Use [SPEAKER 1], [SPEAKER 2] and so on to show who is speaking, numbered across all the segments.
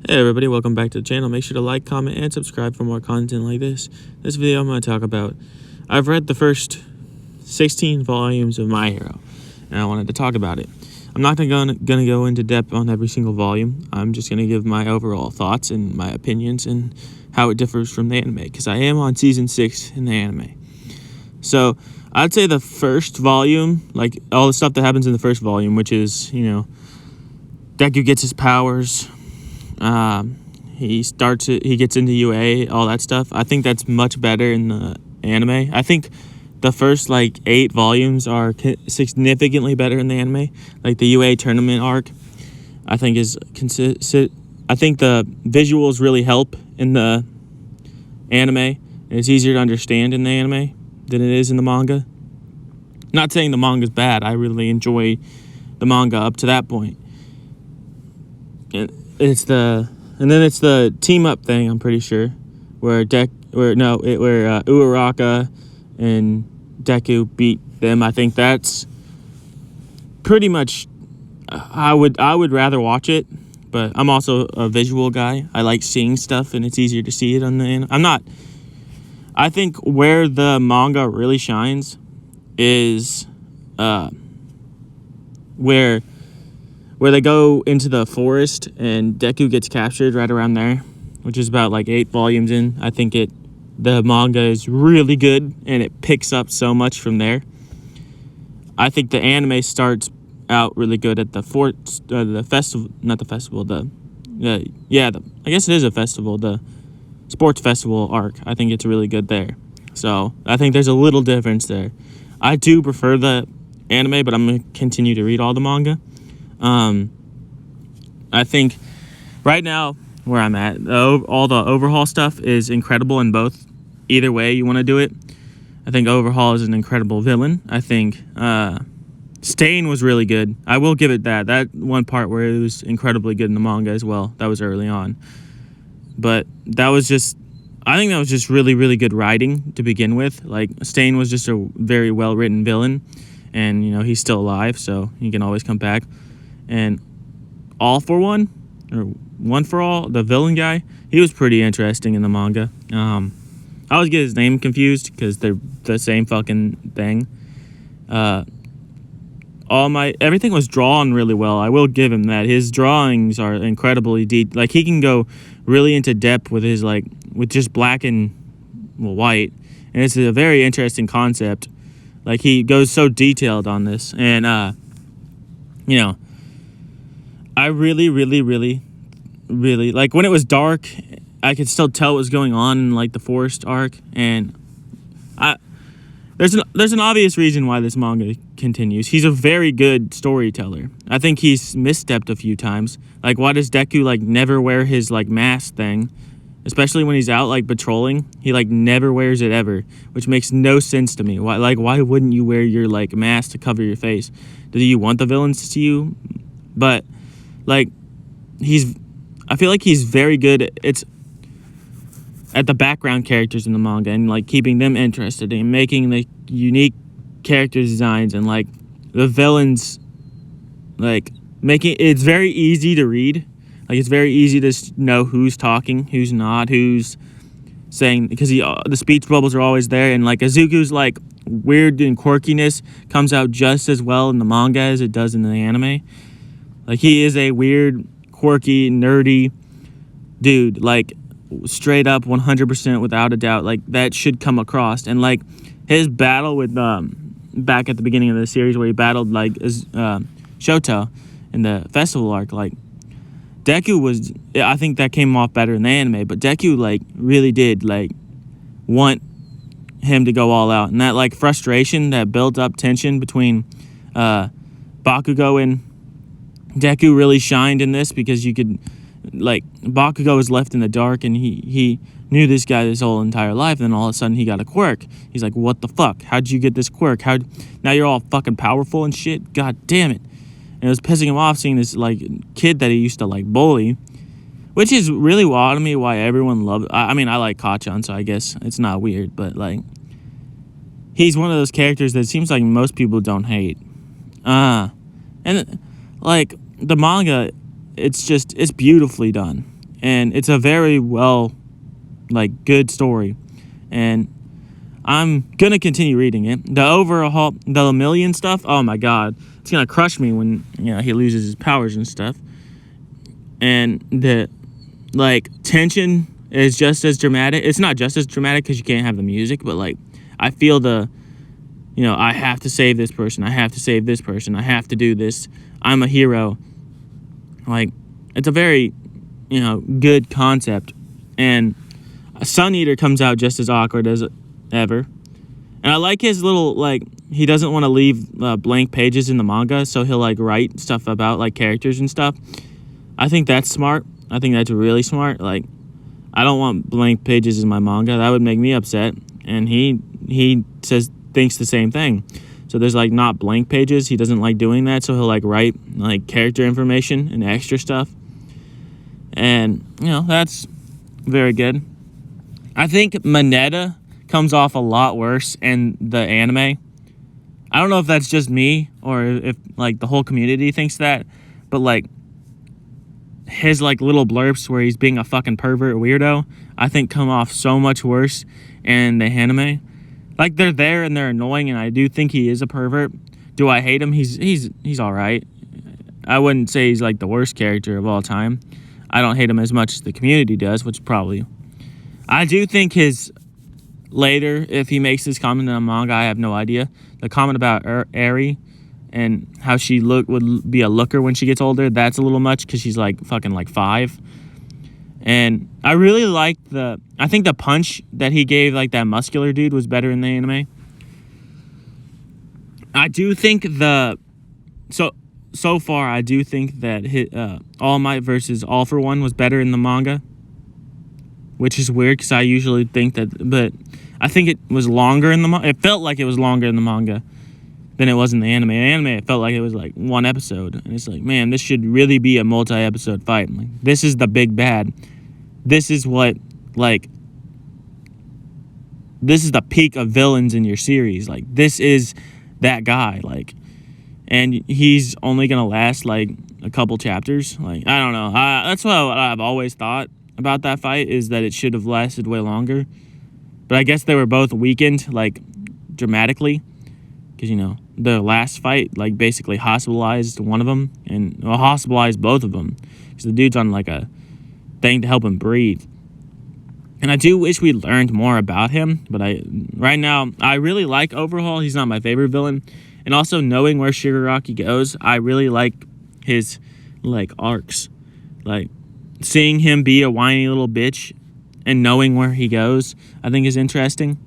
[SPEAKER 1] Hey everybody, welcome back to the channel. Make sure to like, comment, and subscribe for more content like this. This video I'm going to talk about, I've read the first 16 volumes of My Hero, and I wanted to talk about it. I'm not gonna go into depth on every single volume. I'm just going to give my overall thoughts and my opinions and how it differs from the anime, because I am on season 6 in the anime. So I'd say the first volume, like all the stuff that happens in the first volume, which is, Deku gets his powers. He gets into UA, all that stuff. I think that's much better in the anime. I think the first 8 volumes are significantly better in the anime. Like the UA tournament arc, I think is consistent. I think the visuals really help in the anime, and it's easier to understand in the anime than it is in the manga. Not saying the manga's bad. I really enjoy the manga up to that point. It's the team up thing, I'm pretty sure, where Uraraka and Deku beat them. I think that's pretty much. I would rather watch it, but I'm also a visual guy. I like seeing stuff, and it's easier to see it on the anime. I think where the manga really shines is where they go into the forest and Deku gets captured right around there, which is about 8 volumes in. I think the manga is really good, and it picks up so much from there. I think the anime starts out really good at the sports festival arc. I think it's really good there. So I think there's a little difference there. I do prefer the anime, but I'm going to continue to read all the manga. I think right now where I'm at, all the Overhaul stuff is incredible in both. Either way you want to do it. I think Overhaul is an incredible villain. I think Stain was really good. I will give it that. That one part where it was incredibly good in the manga as well. That was early on. But I think that was just really, really good writing to begin with. Stain was just a very well-written villain. And, he's still alive, so he can always come back. And All for One, or One for All, the villain guy, he was pretty interesting in the manga. I always get his name confused because they're the same fucking thing. Everything was drawn really well. I will give him that. His drawings are incredibly deep. He can go really into depth with his, with just black and white. And it's a very interesting concept. He goes so detailed on this. And, I really, really, really, really, when it was dark, I could still tell what was going on in, the forest arc. And there's an obvious reason why this manga continues. He's a very good storyteller. I think he's misstepped a few times. Why does Deku, never wear his, mask thing? Especially when he's out, patrolling. He, never wears it ever, which makes no sense to me. Why wouldn't you wear your, mask to cover your face? Do you want the villains to see you? But, I feel like he's very good at the background characters in the manga and, keeping them interested and making the unique character designs and, the villains, making it's very easy to read. It's very easy to know who's talking, who's not, who's saying, because the speech bubbles are always there, and Izuku's weird and quirkiness comes out just as well in the manga as it does in the anime. He is a weird, quirky, nerdy dude, straight up 100% without a doubt. That should come across. And his battle with back at the beginning of the series where he battled Shoto in the festival arc, Deku was, I think that came off better in the anime, but Deku, really did, want him to go all out. And that, frustration, that built-up tension between Bakugo and Deku really shined in this, because you could, Bakugo was left in the dark, and he knew this guy his whole entire life, and then all of a sudden he got a quirk. He's like, what the fuck? How'd you get this quirk? Now you're all fucking powerful and shit? God damn it. And it was pissing him off seeing this, kid that he used to, bully. Which is really wild to me why everyone loved... I mean, I like Kacchan, so I guess it's not weird. But, he's one of those characters that seems like most people don't hate. And, the manga, it's beautifully done. and it's a very well, like, good story, and I'm gonna continue reading it. The overhaul, the Lemillion stuff, oh my god, it's gonna crush me when, you know, he loses his powers and stuff. And the, like, tension is just as dramatic. It's not just as dramatic because you can't have the music, but, like, I feel the, you know, I have to save this person, I have to save this person, I have to do this, I'm a hero. Like, it's a very, you know, good concept. And Sun Eater comes out just as awkward as ever. And I like his little, like, he doesn't want to leave blank pages in the manga, so he'll, like, write stuff about, like, characters and stuff. I think that's smart. I think that's really smart. Like, I don't want blank pages in my manga. That would make me upset. And he thinks the same thing. So there's, like, not blank pages. He doesn't like doing that, so he'll, like, write, like, character information and extra stuff. And, you know, that's very good. I think Mineta comes off a lot worse in the anime. I don't know if that's just me or if, like, the whole community thinks that, but, like, his, like, little blurbs where he's being a fucking pervert weirdo, I think come off so much worse in the anime. Like, they're there and they're annoying, and I do think he is a pervert. Do I hate him? He's all right. I wouldn't say he's, like, the worst character of all time. I don't hate him as much as the community does, which probably... I do think his... Later, if he makes this comment in a manga, I have no idea. The comment about Eri and how she would be a looker when she gets older, that's a little much because she's, like, fucking, like, 5. And I really liked I think the punch that he gave, like, that muscular dude was better in the anime. I do think so far, I do think that All Might versus All For One was better in the manga, which is weird because I usually think that, but I think it was longer in the manga. It felt like it was longer in the manga than it was in the anime. In the anime, it felt like it was, like, one episode. And it's like, man, this should really be a multi-episode fight. Like, this is the big bad. This is what, like, this is the peak of villains in your series. Like, this is that guy. Like, and he's only going to last, like, a couple chapters. Like, I don't know. That's what I've always thought about that fight, is that it should have lasted way longer. But I guess they were both weakened, like, dramatically. Because, you know, the last fight, like, basically hospitalized one of them. And, well, hospitalized both of them. Because the dude's on, like, a thing to help him breathe. And I do wish we learned more about him. But right now, I really like Overhaul. He's not my favorite villain. And also, knowing where Shigaraki goes, I really like his, like, arcs. Like, seeing him be a whiny little bitch and knowing where he goes, I think is interesting.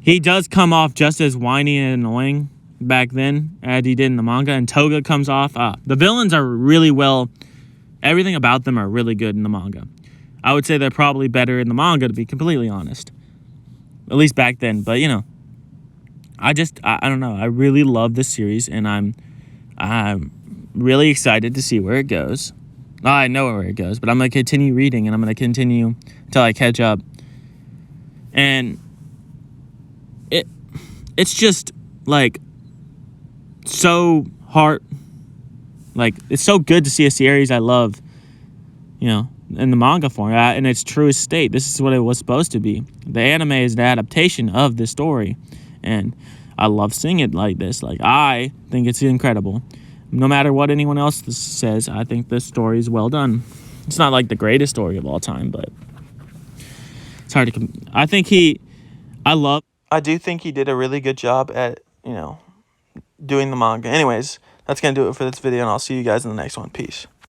[SPEAKER 1] He does come off just as whiny and annoying back then as he did in the manga, and Toga comes off. The villains are really well, everything about them are really good in the manga. I would say they're probably better in the manga, to be completely honest. At least back then, but, you know, I don't know. I really love this series, and I'm really excited to see where it goes. I know where it goes, but I'm going to continue reading, and I'm going to continue until I catch up. And it's just, like, so hard. Like, it's so good to see a series I love, you know, in the manga form, in its truest state. This is what it was supposed to be. The anime is the adaptation of the story, and I love seeing it like this. Like, I think it's incredible. No matter what anyone else says, I think this story is well done. It's not, like, the greatest story of all time, but it's hard to... I do think he did a really good job at, you know, doing the manga. Anyways, that's going to do it for this video, and I'll see you guys in the next one. Peace.